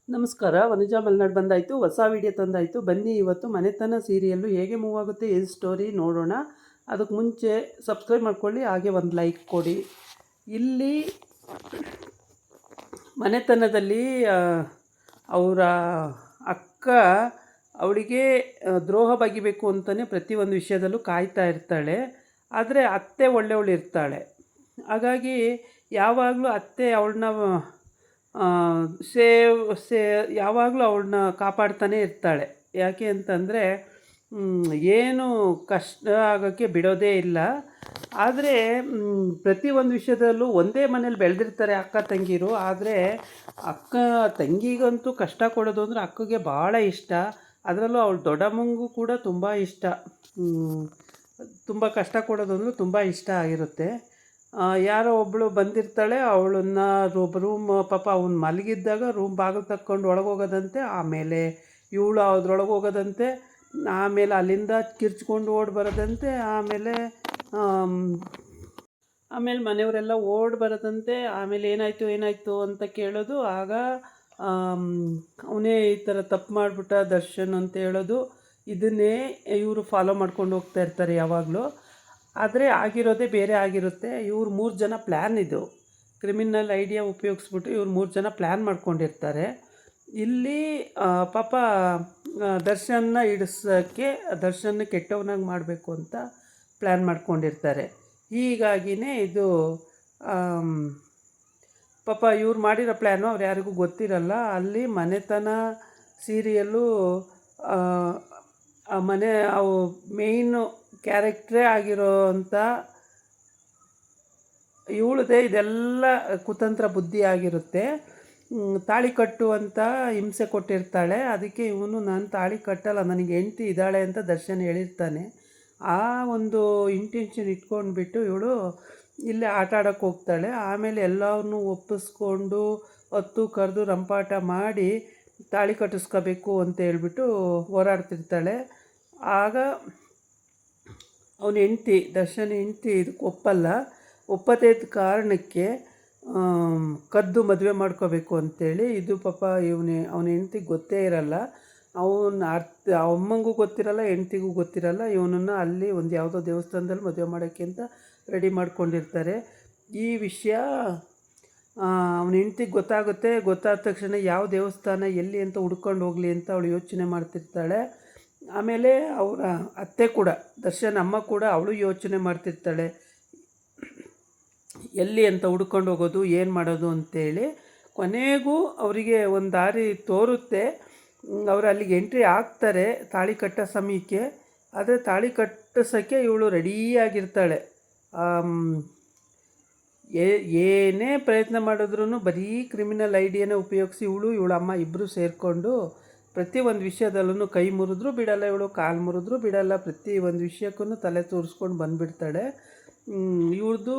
ನಮಸ್ಕಾರ. ವನಜಾ ಮಲ್ನಾಡ್ ಬಂದಾಯಿತು, ಹೊಸ ವಿಡಿಯೋ ತಂದಾಯಿತು. ಬನ್ನಿ ಇವತ್ತು ಮನೆತನ ಸೀರಿಯಲ್ಲು ಹೇಗೆ ಮೂವ್ ಆಗುತ್ತೆ, ಏನು ಸ್ಟೋರಿ ನೋಡೋಣ. ಅದಕ್ಕೆ ಮುಂಚೆ ಸಬ್ಸ್ಕ್ರೈಬ್ ಮಾಡ್ಕೊಳ್ಳಿ, ಹಾಗೆ ಒಂದು ಲೈಕ್ ಕೊಡಿ. ಇಲ್ಲಿ ಮನೆತನದಲ್ಲಿ ಅವರ ಅಕ್ಕ ಅವಳಿಗೆ ದ್ರೋಹ ಬಗೆಬೇಕು ಅಂತಲೇ ಪ್ರತಿಯೊಂದು ವಿಷಯದಲ್ಲೂ ಕಾಯ್ತಾ ಇರ್ತಾಳೆ. ಆದರೆ ಅತ್ತೆ ಒಳ್ಳೆಯವಳು ಇರ್ತಾಳೆ. ಹಾಗಾಗಿ ಯಾವಾಗಲೂ ಅತ್ತೆ ಅವಳನ್ನ ಯಾವಾಗಲೂ ಅವಳನ್ನ ಕಾಪಾಡ್ತಾನೆ ಇರ್ತಾಳೆ. ಯಾಕೆ ಅಂತಂದರೆ ಏನು ಕಷ್ಟ ಆಗೋಕ್ಕೆ ಬಿಡೋದೇ ಇಲ್ಲ. ಆದರೆ ಪ್ರತಿಯೊಂದು ವಿಷಯದಲ್ಲೂ ಒಂದೇ ಮನೇಲಿ ಬೆಳೆದಿರ್ತಾರೆ ಅಕ್ಕ ತಂಗಿರು. ಆದರೆ ಅಕ್ಕ ತಂಗಿಗಂತೂ ಕಷ್ಟ ಕೊಡೋದು ಅಂದರೆ ಅಕ್ಕಗೆ ಭಾಳ ಇಷ್ಟ. ಅದರಲ್ಲೂ ಅವಳು ದೊಡ್ಡಮ್ಮಂಗೂ ಕೂಡ ತುಂಬ ಇಷ್ಟ. ತುಂಬ ಕಷ್ಟ ಕೊಡೋದು ಅಂದರೆ ತುಂಬ ಇಷ್ಟ ಆಗಿರುತ್ತೆ. ಯಾರೋ ಒಬ್ಬಳು ಬಂದಿರ್ತಾಳೆ, ಅವಳನ್ನು ರೂಮ್ ಪಾಪ ಅವ್ನು ಮಲಗಿದ್ದಾಗ ರೂಮ್ ಬಾಗಿಲು ತಕ್ಕೊಂಡು ಒಳಗೆ ಹೋಗೋದಂತೆ. ಆಮೇಲೆ ಇವಳು ಅದ್ರೊಳಗೆ ಹೋಗೋದಂತೆ. ಆಮೇಲೆ ಅಲ್ಲಿಂದ ಕಿರ್ಚ್ಕೊಂಡು ಓಡಿ ಬರೋದಂತೆ. ಆಮೇಲೆ ಮನೆಯವರೆಲ್ಲ ಓಡಿ ಬರೋದಂತೆ. ಆಮೇಲೆ ಏನಾಯಿತು ಅಂತ ಕೇಳೋದು. ಆಗ ಅವನೇ ಈ ಥರ ತಪ್ಪು ಮಾಡಿಬಿಟ್ಟ ದರ್ಶನ್ ಅಂತ ಹೇಳೋದು. ಇದನ್ನೇ ಇವರು ಫಾಲೋ ಮಾಡ್ಕೊಂಡು ಹೋಗ್ತಾ ಇರ್ತಾರೆ ಯಾವಾಗಲೂ. ಆದರೆ ಆಗಿರೋದೇ ಬೇರೆ ಆಗಿರುತ್ತೆ. ಇವ್ರು 3 ಜನ ಪ್ಲ್ಯಾನ್ ಇದು ಕ್ರಿಮಿನಲ್ ಐಡಿಯಾ ಉಪಯೋಗಿಸ್ಬಿಟ್ಟು ಇವ್ರು 3 ಜನ ಪ್ಲ್ಯಾನ್ ಮಾಡ್ಕೊಂಡಿರ್ತಾರೆ. ಇಲ್ಲಿ ಪಾಪ ದರ್ಶನ್ನ ಹಿಡಿಸೋಕ್ಕೆ, ದರ್ಶನ್ನ ಕೆಟ್ಟವನಾಗಿ ಮಾಡಬೇಕು ಅಂತ ಪ್ಲ್ಯಾನ್ ಮಾಡ್ಕೊಂಡಿರ್ತಾರೆ. ಹೀಗಾಗಿಯೇ ಇದು ಪಾಪ ಇವ್ರು ಮಾಡಿರೋ ಪ್ಲ್ಯಾನು ಅವ್ರು ಯಾರಿಗೂ ಗೊತ್ತಿರಲ್ಲ. ಅಲ್ಲಿ ಮನೆತನ ಸೀರಿಯಲ್ಲು ಅವು ಮೇಯ್ನು ಕ್ಯಾರೆಕ್ಟ್ರೇ ಆಗಿರೋ ಅಂಥ ಇವಳದೇ ಇದೆಲ್ಲ ಕುತಂತ್ರ ಬುದ್ಧಿ ಆಗಿರುತ್ತೆ. ತಾಳಿ ಕಟ್ಟುವಂಥ ಹಿಂಸೆ ಕೊಟ್ಟಿರ್ತಾಳೆ. ಅದಕ್ಕೆ ಇವನು ನಾನು ತಾಳಿ ಕಟ್ಟಲ್ಲ, ನನಗೆ ಹೆಂಡ್ತಿ ಇದ್ದಾಳೆ ಅಂತ ದರ್ಶನ್ ಹೇಳಿರ್ತಾನೆ. ಆ ಒಂದು ಇಂಟೆನ್ಷನ್ ಇಟ್ಕೊಂಡ್ಬಿಟ್ಟು ಇವಳು ಇಲ್ಲೇ ಆಟ ಆಡೋಕ್ಕೆ ಹೋಗ್ತಾಳೆ. ಆಮೇಲೆ ಎಲ್ಲವನ್ನೂ ಒಪ್ಪಿಸ್ಕೊಂಡು ಹೊತ್ತು ಕರೆದು ರಂಪಾಟ ಮಾಡಿ ತಾಳಿ ಕಟ್ಟಿಸ್ಕೋಬೇಕು ಅಂತ ಹೇಳ್ಬಿಟ್ಟು ಹೋರಾಡ್ತಿರ್ತಾಳೆ. ಆಗ ಅವನ ಹೆಂಡ್ತಿ, ದರ್ಶನ್ ಹೆಂಡ್ತಿ ಇದಕ್ಕೆ ಒಪ್ಪದೇ ಇದ್ದ ಕಾರಣಕ್ಕೆ ಕದ್ದು ಮದುವೆ ಮಾಡ್ಕೋಬೇಕು ಅಂತೇಳಿ. ಇದು ಪಾಪ ಅವನ ಹೆಂಡ್ತಿಗೆ ಗೊತ್ತೇ ಇರಲ್ಲ. ಅಮ್ಮಂಗೂ ಗೊತ್ತಿರಲ್ಲ, ಹೆಂಡ್ತಿಗೂ ಗೊತ್ತಿರಲ್ಲ. ಇವನನ್ನು ಅಲ್ಲಿ ಒಂದು ಯಾವುದೋ ದೇವಸ್ಥಾನದಲ್ಲಿ ಮದುವೆ ಮಾಡೋಕ್ಕೆ ಅಂತ ರೆಡಿ ಮಾಡ್ಕೊಂಡಿರ್ತಾರೆ. ಈ ವಿಷಯ ಅವನ ಹೆಂಡ್ತಿಗೆ ಗೊತ್ತಾಗುತ್ತೆ. ಗೊತ್ತಾದ ತಕ್ಷಣ ಯಾವ ದೇವಸ್ಥಾನ ಎಲ್ಲಿ ಅಂತ ಹುಡ್ಕೊಂಡು ಹೋಗಲಿ ಅಂತ ಅವಳು ಯೋಚನೆ ಮಾಡ್ತಿರ್ತಾಳೆ. ಆಮೇಲೆ ಅವರ ಅತ್ತೆ ಕೂಡ, ದರ್ಶನ್ ಅಮ್ಮ ಕೂಡ ಅವಳು ಯೋಚನೆ ಮಾಡ್ತಿರ್ತಾಳೆ, ಎಲ್ಲಿ ಅಂತ ಹುಡ್ಕೊಂಡು ಹೋಗೋದು, ಏನು ಮಾಡೋದು ಅಂತೇಳಿ. ಕೊನೆಗೂ ಅವರಿಗೆ ಒಂದು ದಾರಿ ತೋರುತ್ತೆ. ಅವರು ಅಲ್ಲಿಗೆ ಎಂಟ್ರಿ ಆಗ್ತಾರೆ ತಾಳಿ ಕಟ್ಟೋ ಸಮಯಕ್ಕೆ. ಆದರೆ ತಾಳಿ ಕಟ್ಟಿಸೋಕ್ಕೆ ಇವಳು ರೆಡಿಯಾಗಿರ್ತಾಳೆ. ಏನೇ ಪ್ರಯತ್ನ ಮಾಡಿದ್ರೂ ಬರೀ ಕ್ರಿಮಿನಲ್ ಐಡಿಯಾನೇ ಉಪಯೋಗಿಸಿ ಇವಳ ಅಮ್ಮ ಇಬ್ಬರು ಸೇರಿಕೊಂಡು ಪ್ರತಿಯೊಂದು ವಿಷಯದಲ್ಲೂ ಕೈ ಮುರಿದ್ರೂ ಬಿಡಲ್ಲ, ಇವಳು ಕಾಲು ಮುರಿದ್ರೂ ಬಿಡಲ್ಲ. ಪ್ರತಿಯೊಂದು ವಿಷಯಕ್ಕೂ ತಲೆ ತೋರಿಸ್ಕೊಂಡು ಬಂದುಬಿಡ್ತಾಳೆ. ಇವ್ರದ್ದು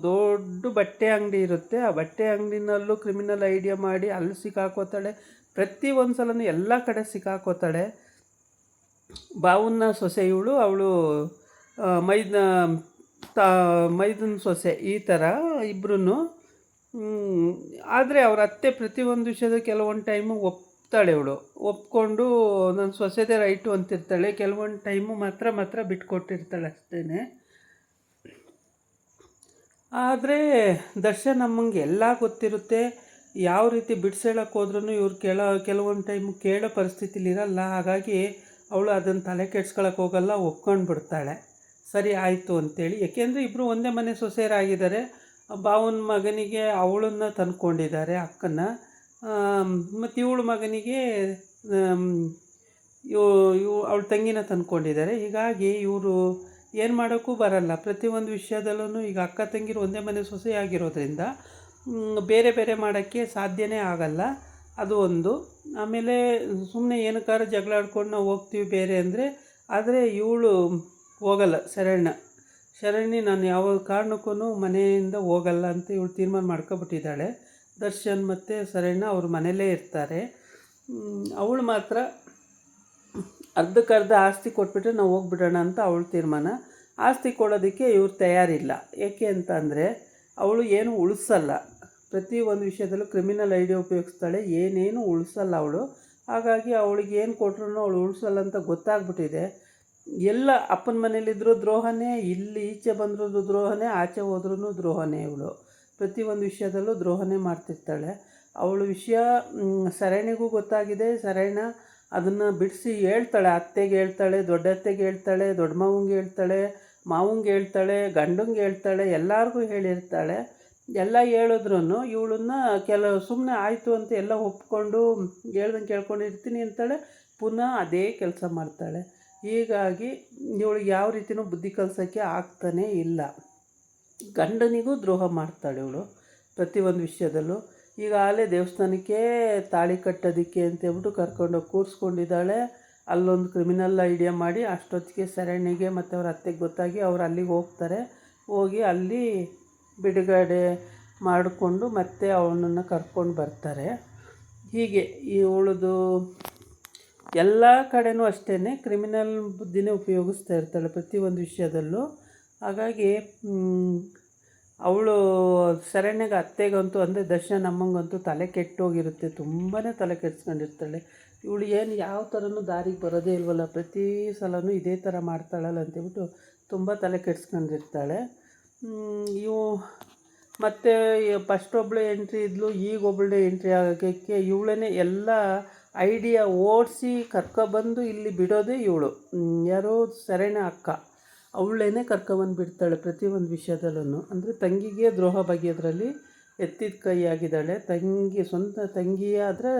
ದೊಡ್ಡ ಬಟ್ಟೆ ಅಂಗಡಿ ಇರುತ್ತೆ. ಆ ಬಟ್ಟೆ ಅಂಗಡಿನಲ್ಲೂ ಕ್ರಿಮಿನಲ್ ಐಡಿಯಾ ಮಾಡಿ ಅಲ್ಲಿ ಸಿಕ್ಕಾಕೋತಾಳೆ. ಪ್ರತಿಯೊಂದು ಸಲನೂ ಎಲ್ಲ ಕಡೆ ಸಿಕ್ಕಾಕೋತಾಳೆ. ಬಾವನ್ನ ಸೊಸೆ ಅವಳು ಮೈದನ ಸೊಸೆ, ಈ ಥರ ಇಬ್ಬರೂ. ಆದರೆ ಅವ್ರ ಅತ್ತೆ ಪ್ರತಿಯೊಂದು ವಿಷಯದ ಕೆಲವೊಂದು ಟೈಮು ಒಪ್ತಾಳೆ. ಒಪ್ಕೊಂಡು ನನ್ನ ಸೊಸೆದೇ ರೈಟು ಅಂತಿರ್ತಾಳೆ. ಕೆಲವೊಂದು ಟೈಮು ಮಾತ್ರ ಬಿಟ್ಕೊಟ್ಟಿರ್ತಾಳೆ ಅಷ್ಟೇ. ಆದರೆ ದರ್ಶನ್ ಅಮ್ಮಂಗೆ ಎಲ್ಲ ಗೊತ್ತಿರುತ್ತೆ. ಯಾವ ರೀತಿ ಬಿಡಿಸೇಳಕ್ಕೆ ಹೋದ್ರೂ ಇವ್ರು ಕೆಲವೊಂದು ಟೈಮು ಕೇಳೋ ಪರಿಸ್ಥಿತಿಲಿರಲ್ಲ. ಹಾಗಾಗಿ ಅವಳು ಅದನ್ನು ತಲೆ ಕೆಡ್ಸ್ಕೊಳಕ್ಕೆ ಹೋಗಲ್ಲ, ಒಪ್ಕೊಂಡು ಬಿಡ್ತಾಳೆ. ಸರಿ ಆಯಿತು ಅಂತೇಳಿ. ಏಕೆಂದರೆ ಇಬ್ಬರು ಒಂದೇ ಮನೆ ಸೊಸೆಯರಾಗಿದ್ದಾರೆ. ಬಾವನ ಮಗನಿಗೆ ಅವಳನ್ನು ತಂದ್ಕೊಂಡಿದ್ದಾರೆ, ಅಕ್ಕನ. ಮತ್ತು ಇವಳ ಮಗನಿಗೆ ಅವಳ ತಂಗಿನ ತಂದ್ಕೊಂಡಿದ್ದಾರೆ. ಹೀಗಾಗಿ ಇವರು ಏನು ಮಾಡೋಕ್ಕೂ ಬರಲ್ಲ. ಪ್ರತಿಯೊಂದು ವಿಷಯದಲ್ಲೂ ಈಗ ಅಕ್ಕ ತಂಗಿರು ಒಂದೇ ಮನೆ ಸೊಸೆಯಾಗಿರೋದ್ರಿಂದ ಬೇರೆ ಬೇರೆ ಮಾಡೋಕ್ಕೆ ಸಾಧ್ಯನೇ ಆಗಲ್ಲ. ಅದು ಒಂದು. ಆಮೇಲೆ ಸುಮ್ಮನೆ ಏನಕ್ಕಾದ್ರೂ ಜಗಳ ಆಡ್ಕೊಂಡು ನಾವು ಹೋಗ್ತೀವಿ ಬೇರೆ ಅಂದರೆ. ಆದರೆ ಇವಳು ಹೋಗಲ್ಲ. ಶರಣಿ ನಾನು ಯಾವ ಕಾರಣಕ್ಕೂ ಮನೆಯಿಂದ ಹೋಗಲ್ಲ ಅಂತ ಇವಳು ತೀರ್ಮಾನ ಮಾಡ್ಕೊಬಿಟ್ಟಿದ್ದಾಳೆ. ದರ್ಶನ್ ಮತ್ತು ಶರಣ್ಯ ಅವ್ರ ಮನೆಯಲ್ಲೇ ಇರ್ತಾರೆ. ಅವಳು ಮಾತ್ರ ಅರ್ಧಕ್ಕರ್ಧ ಆಸ್ತಿ ಕೊಟ್ಬಿಟ್ರೆ ನಾವು ಹೋಗ್ಬಿಡೋಣ ಅಂತ ಅವಳು ತೀರ್ಮಾನ. ಆಸ್ತಿ ಕೊಡೋದಕ್ಕೆ ಇವ್ರು ತಯಾರಿಲ್ಲ. ಏಕೆ ಅಂತ ಅಂದರೆ ಅವಳು ಏನು ಉಳಿಸಲ್ಲ. ಪ್ರತಿ ಒಂದು ವಿಷಯದಲ್ಲೂ ಕ್ರಿಮಿನಲ್ ಐಡಿಯಾ ಉಪಯೋಗಿಸ್ತಾಳೆ, ಏನೇನು ಉಳಿಸಲ್ಲ ಅವಳು. ಹಾಗಾಗಿ ಅವಳಿಗೆ ಏನು ಕೊಟ್ರು ಅವಳು ಉಳಿಸಲ್ಲ ಅಂತ ಗೊತ್ತಾಗ್ಬಿಟ್ಟಿದೆ. ಎಲ್ಲ ಅಪ್ಪನ ಮನೇಲಿದ್ದರೂ ದ್ರೋಹನೇ, ಇಲ್ಲಿ ಈಚೆ ಬಂದ್ರೂ ದ್ರೋಹನೇ, ಆಚೆ ಹೋದ್ರೂ ದ್ರೋಹನೇ. ಇವಳು ಪ್ರತಿಯೊಂದು ವಿಷಯದಲ್ಲೂ ದ್ರೋಹನೇ ಮಾಡ್ತಿರ್ತಾಳೆ. ಅವಳ ವಿಷಯ ಸರಣಿಗೂ ಗೊತ್ತಾಗಿದೆ. ಸರಣ ಅದನ್ನು ಬಿಡಿಸಿ ಹೇಳ್ತಾಳೆ, ಅತ್ತೆಗೆ ಹೇಳ್ತಾಳೆ, ದೊಡ್ಡ ಅತ್ತೆಗೆ ಹೇಳ್ತಾಳೆ, ದೊಡ್ಡ ಮಾವಂಗೆ ಹೇಳ್ತಾಳೆ, ಮಾವಂಗೆ ಹೇಳ್ತಾಳೆ, ಗಂಡಂಗೆ ಹೇಳ್ತಾಳೆ, ಎಲ್ಲರಿಗೂ ಹೇಳಿರ್ತಾಳೆ. ಎಲ್ಲ ಹೇಳಿದ್ರೂ ಇವಳನ್ನ ಕೆಲವು ಸುಮ್ಮನೆ ಆಯಿತು ಅಂತ ಎಲ್ಲ ಒಪ್ಕೊಂಡು ಹೇಳ್ದಂಗೆ ಕೇಳ್ಕೊಂಡಿರ್ತೀನಿ ಅಂತಾಳೆ, ಪುನಃ ಅದೇ ಕೆಲಸ ಮಾಡ್ತಾಳೆ. ಹೀಗಾಗಿ ಇವಳಿಗೆ ಯಾವ ರೀತಿಯೂ ಬುದ್ಧಿ ಕಲಿಸೋಕ್ಕೆ ಆಗ್ತಾನೇ ಇಲ್ಲ. ಗಂಡನಿಗೂ ದ್ರೋಹ ಮಾಡ್ತಾಳೆ ಇವಳು ಪ್ರತಿಯೊಂದು ವಿಷಯದಲ್ಲೂ. ಈಗಾಗಲೇ ದೇವಸ್ಥಾನಕ್ಕೆ ತಾಳಿ ಕಟ್ಟೋದಕ್ಕೆ ಅಂತೇಳ್ಬಿಟ್ಟು ಕರ್ಕೊಂಡೋಗಿ ಕೂರಿಸ್ಕೊಂಡಿದ್ದಾಳೆ. ಅಲ್ಲೊಂದು ಕ್ರಿಮಿನಲ್ ಐಡಿಯಾ ಮಾಡಿ ಅಷ್ಟೊತ್ತಿಗೆ ಶರಣ್ಯಗೆ ಮತ್ತು ಅವ್ರ ಅತ್ತೆಗೆ ಗೊತ್ತಾಗಿ ಅವ್ರು ಅಲ್ಲಿಗೆ ಹೋಗ್ತಾರೆ. ಹೋಗಿ ಅಲ್ಲಿ ಬಿಡುಗಡೆ ಮಾಡಿಕೊಂಡು ಮತ್ತೆ ಅವನನ್ನು ಕರ್ಕೊಂಡು ಬರ್ತಾರೆ. ಹೀಗೆ ಇವಳದು ಎಲ್ಲ ಕಡೆನೂ ಅಷ್ಟೇ ಕ್ರಿಮಿನಲ್ ಬುದ್ಧಿನೇ ಉಪಯೋಗಿಸ್ತಾ ಇರ್ತಾಳೆ ಪ್ರತಿಯೊಂದು ವಿಷಯದಲ್ಲೂ. ಹಾಗಾಗಿ ಅವಳು ಶರಣ್ಯಗೆ ಅತ್ತೆಗಂತೂ ಅಂದರೆ ದರ್ಶನ್ ಅಮ್ಮಂಗಂತೂ ತಲೆ ಕೆಟ್ಟೋಗಿರುತ್ತೆ, ತುಂಬಾ ತಲೆ ಕೆಡ್ಸ್ಕೊಂಡಿರ್ತಾಳೆ. ಇವಳು ಏನು ಯಾವ ಥರನೂ ದಾರಿಗೆ ಬರೋದೇ ಇಲ್ವಲ್ಲ, ಪ್ರತಿ ಸಲವೂ ಇದೇ ಥರ ಮಾಡ್ತಾಳಲ್ಲ ಅಂತೇಳ್ಬಿಟ್ಟು ತುಂಬ ತಲೆ ಕೆಡ್ಸ್ಕೊಂಡಿರ್ತಾಳೆ. ಇವು ಮತ್ತು ಫಸ್ಟ್ ಒಬ್ಬಳು ಎಂಟ್ರಿ ಇದ್ಲು, ಈಗ ಒಬ್ಬಳೇ ಎಂಟ್ರಿ ಆಗೋಕ್ಕೆ ಇವಳೇ ಎಲ್ಲ ಐಡಿಯಾ ಓಡಿಸಿ ಕರ್ಕೊಬಂದು ಇಲ್ಲಿ ಬಿಡೋದೇ ಇವಳು. ಯಾರೋ ಶರಣ್ಯ ಅಕ್ಕ, ಅವಳೇನೆ ಕರ್ಕೊಬಂದು ಬಿಡ್ತಾಳೆ ಪ್ರತಿಯೊಂದು ವಿಷಯದಲ್ಲೂ. ಅಂದರೆ ತಂಗಿಗೆ ದ್ರೋಹ ಬಗೆಯೋದ್ರಲ್ಲಿ ಎತ್ತಿದ ಕೈ ಆಗಿದ್ದಾಳೆ. ಸ್ವಂತ ತಂಗಿಯಾದರೆ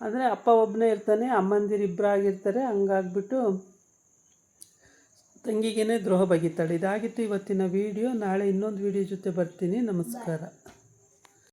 ಅಂದರೆ ಅಪ್ಪ ಒಬ್ಬನೇ ಇರ್ತಾನೆ, ಅಮ್ಮಂದಿರು ಇಬ್ಬರಾಗಿರ್ತಾರೆ. ಹಂಗಾಗ್ಬಿಟ್ಟು ತಂಗಿಗೇ ದ್ರೋಹ ಬಗೀತಾಳೆ. ಇದಾಗಿತ್ತು ಇವತ್ತಿನ ವೀಡಿಯೋ. ನಾಳೆ ಇನ್ನೊಂದು ವೀಡಿಯೋ ಜೊತೆ ಬರ್ತೀನಿ. ನಮಸ್ಕಾರ.